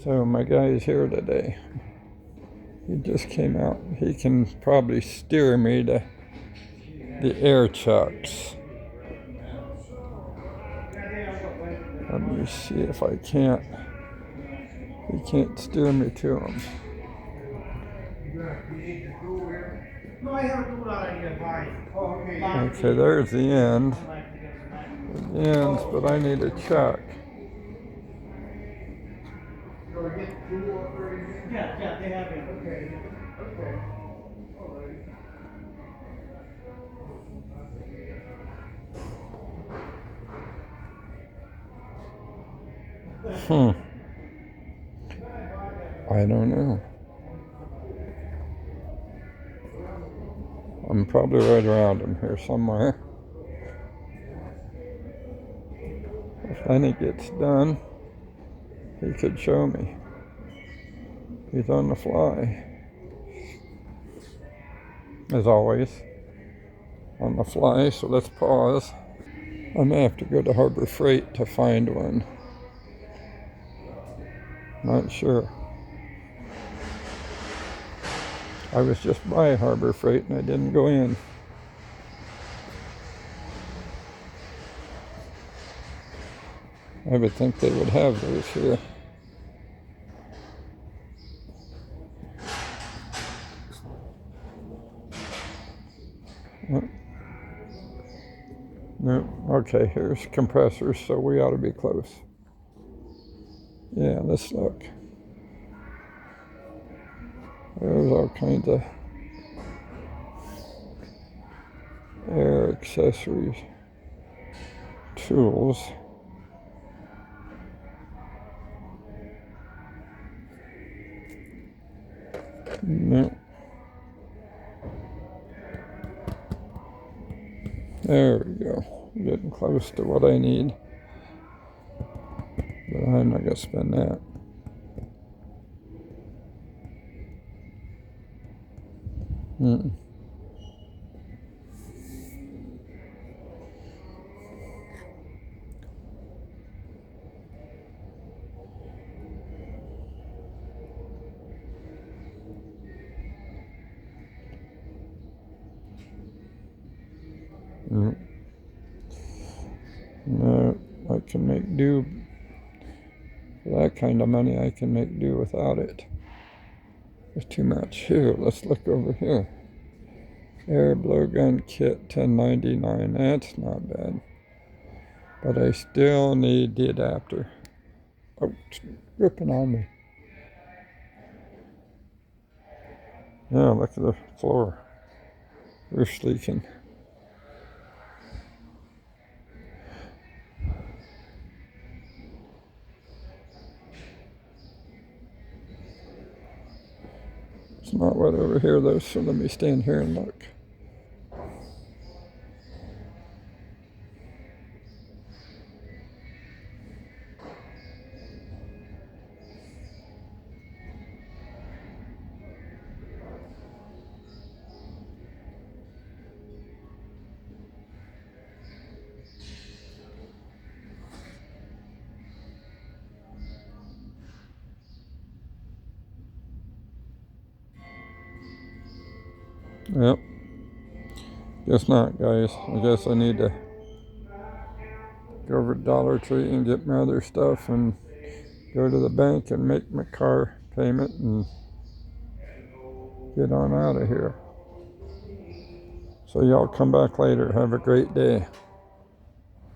So my guy is here today. He just came out. He can probably steer me to the air chucks. Let me see if I can't. He can't steer me to them. Okay, there's the end. The ends, but I need a chuck. Yeah, they have it. Okay. I don't know. I'm probably right around him here somewhere. If Lenny gets done, he could show me. He's on the fly. As always, on the fly, so let's pause. I may have to go to Harbor Freight to find one. Not sure. I was just by Harbor Freight and I didn't go in. I would think they would have those here. No, okay, here's compressors, so we ought to be close. Yeah, let's look. There's all kinds of air accessories, tools. No. There we go. Getting close to what I need. But I'm not going to spend that. No, I can make do. For that kind of money, I can make do without it. There's too much here. Let's look over here. Air blowgun kit, $10.99. That's not bad. But I still need the adapter. Oh, it's ripping on me. Yeah, look at the floor. Roof's leaking. It's not wet over here though, so let me stand here and look. Yep. Guess not, guys. I guess I need to go over to Dollar Tree and get my other stuff and go to the bank and make my car payment and get on out of here. So y'all come back later. Have a great day.